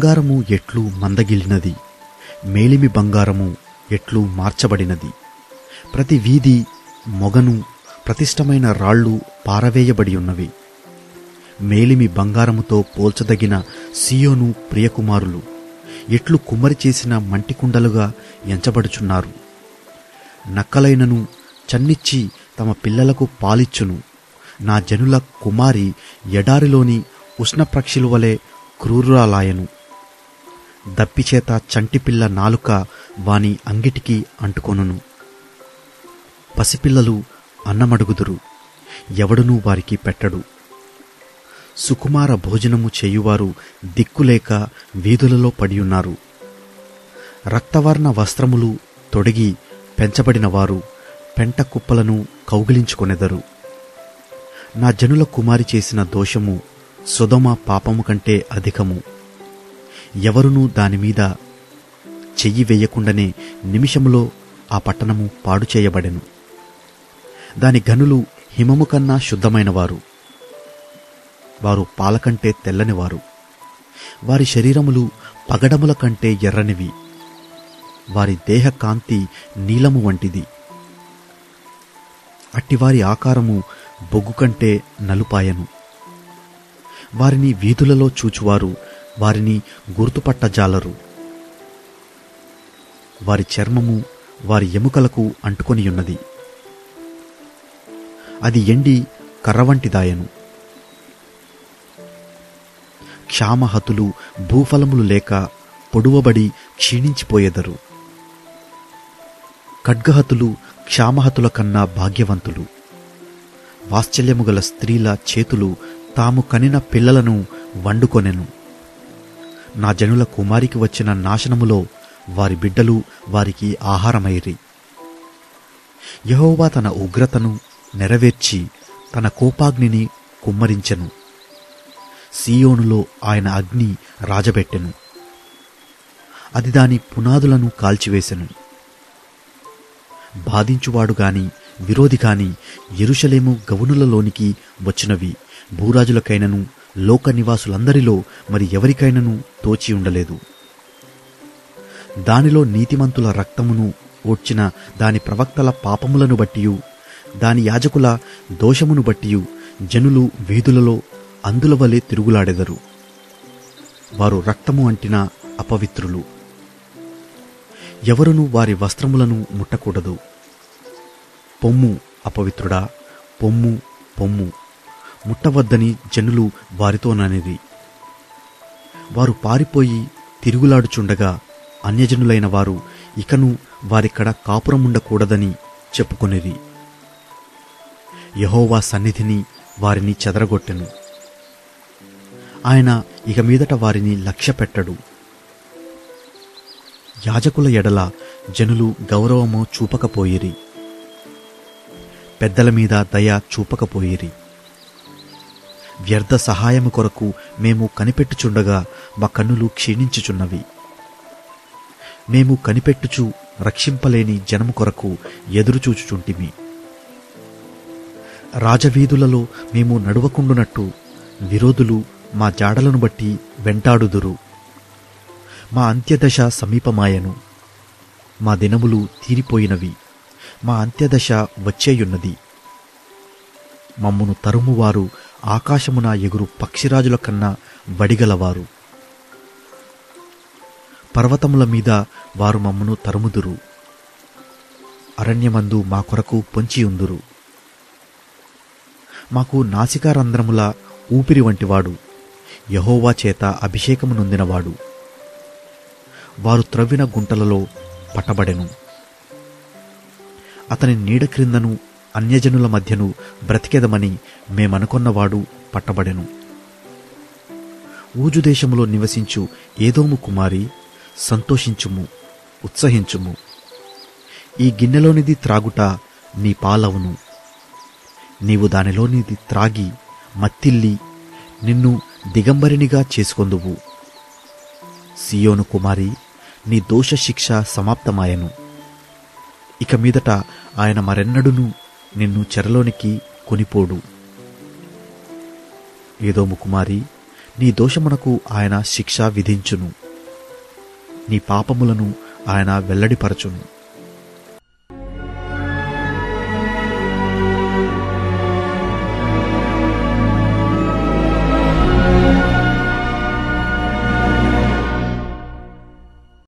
బంగారము ఎట్లు మందగిలినది, మేలిమి బంగారము ఎట్లు మార్చబడినది. ప్రతి వీధి మొగను ప్రతిష్టమైన రాళ్ళు పారవేయబడి ఉన్నవి. మేలిమి బంగారముతో పోల్చదగిన సియోను ప్రియకుమారులు ఎట్లు కుమ్మరి చేసిన మంటికుండలుగా ఎంచబడుచున్నారు. నక్కలైనను చన్నిచ్చి తమ పిల్లలకు పాలిచ్చును. నా జనుల కుమారి ఎడారిలోని ఉష్ణప్రక్షిల వలె క్రూరురాలాయను. దప్పిచేత చంటిపిల్ల నాలుక వాని అంగిటికి అంటుకొనును. పసిపిల్లలు అన్నమడుగుదురు, ఎవడునూ వారికి పెట్టడు. సుకుమార భోజనము చేయువారు దిక్కులేక వీధులలో పడియున్నారు. రక్తవర్ణ వస్త్రములు తొడిగి పెంచబడిన వారు పెంట కుప్పలను కౌగిలించుకొనెదరు. నా జనుల కుమారి చేసిన దోషము సొదొమ పాపము కంటే అధికము. ఎవరునూ దానిమీద చెయ్యి వేయకుండానే నిమిషములో ఆ పట్టణము పాడు చేయబడెను. దాని గనులు హిమము కన్నా శుద్ధమైనవారు. వారు పాలకంటే తెల్లనివారు. వారి శరీరములు పగడముల కంటే ఎర్రనివి. వారి దేహ కాంతి నీలము వంటిది. అట్టివారి ఆకారము బొగ్గు కంటే నలుపాయను. వారిని వీధులలో చూచువారు వారిని గుర్తుపట్టజాలరు. వారి చర్మము వారి ఎముకలకు అంటుకొనియున్నది. అది ఎండి కర్రవంటిదాయను. క్షామహతులు భూఫలములు లేక పొడువబడి క్షీణించిపోయెదరు. ఖడ్గహతులు క్షామహతుల కన్నా భాగ్యవంతులు. వాత్సల్యము గల స్త్రీల చేతులు తాము కనిన పిల్లలను వండుకొనెను. నా జనుల కుమారికి వచ్చిన నాశనములో వారి బిడ్డలు వారికి ఆహారమైరి. యెహోవా తన ఉగ్రతను నెరవేర్చి తన కోపాగ్నిని కుమ్మరించెను. సీయోనులో ఆయన అగ్ని రాజబెట్టెను. అది దాని పునాదులను కాల్చివేసెను. బాధించువాడు గాని విరోధి గాని యెరూషలేము గవనులలోనికి వచ్చినవి భూరాజులకైనను లోక నివాసులందరిలో మరి ఎవరికైనను తోచి ఉండలేదు. దానిలో నీతిమంతుల రక్తమును ఓడ్చిన దాని ప్రవక్తల పాపములను బట్టియు దాని యాజకుల దోషమును బట్టియు జనులు వీధులలో అందుల వలె తిరుగులాడెదరు. వారు రక్తము అంటిన అపవిత్రులు. ఎవరునూ వారి వస్త్రములను ముట్టకూడదు. పొమ్ము అపవిత్రుడా, పొమ్ము పొమ్ము, ముట్టవద్దని జనులు వారితోననిరి. వారు పారిపోయి తిరుగులాడుచుండగా అన్యజనులైన వారు ఇకను వారిక్కడ కాపురముండకూడదని చెప్పుకొనిరి. యెహోవా సన్నిధిని వారిని చెదరగొట్టెను. ఆయన ఇక మీదట వారిని లక్ష్యపెట్టడు. యాజకుల ఎడల జనులు గౌరవము చూపకపోయిరి. పెద్దల మీద దయ చూపకపోయిరి. వ్యర్థ సహాయము కొరకు మేము కనిపెట్టుచుండగా మా కన్నులు క్షీణించుచున్నవి. మేము కనిపెట్టుచు రక్షింపలేని జనము కొరకు ఎదురుచూచుచుంటిమి. రాజవీధులలో మేము నడువకుండునట్టు విరోధులు మా జాడలను బట్టి వెంటాడుదురు. మా అంత్యదశ సమీపమాయను. మా దినములు తీరిపోయినవి. మా అంత్యదశ వచ్చేయున్నది. మమ్మును తరుమువారు ఆకాశమున ఎగురు పక్షిరాజుల కన్నా వడిగలవారు. పర్వతముల మీద వారు మమ్మును తరుముదురు. అరణ్యమందు మా కొరకు పొంచియుందురు. మాకు నాసికారంధ్రముల ఊపిరి వంటివాడు యెహోవా చేత అభిషేకము నొందినవాడు. వారు త్రవ్విన గుంటలలో పట్టబడెను. అతని నీడ క్రిందను అన్యజనుల మధ్యను బ్రతికెదమని మేమనుకొన్నవాడు పట్టబడెను. ఊజు దేశములో నివసించు ఏదోము కుమారి, సంతోషించుము, ఉత్సహించుము. ఈ గిన్నెలోనిది త్రాగుట నీ పాలవును. నీవు దానిలోనిది త్రాగి మత్తిల్లి నిన్ను దిగంబరినిగా చేసుకొందువు. సియోను కుమారి, నీ దోష శిక్ష సమాప్తమాయెను. ఇక మీదట ఆయన మరెన్నడును నిన్ను చెరలోనికి కొనిపోడు. ఏదోము కుమారి, నీ దోషమునకు ఆయన శిక్ష విధించును, నీ పాపములను ఆయన వెల్లడిపరచును.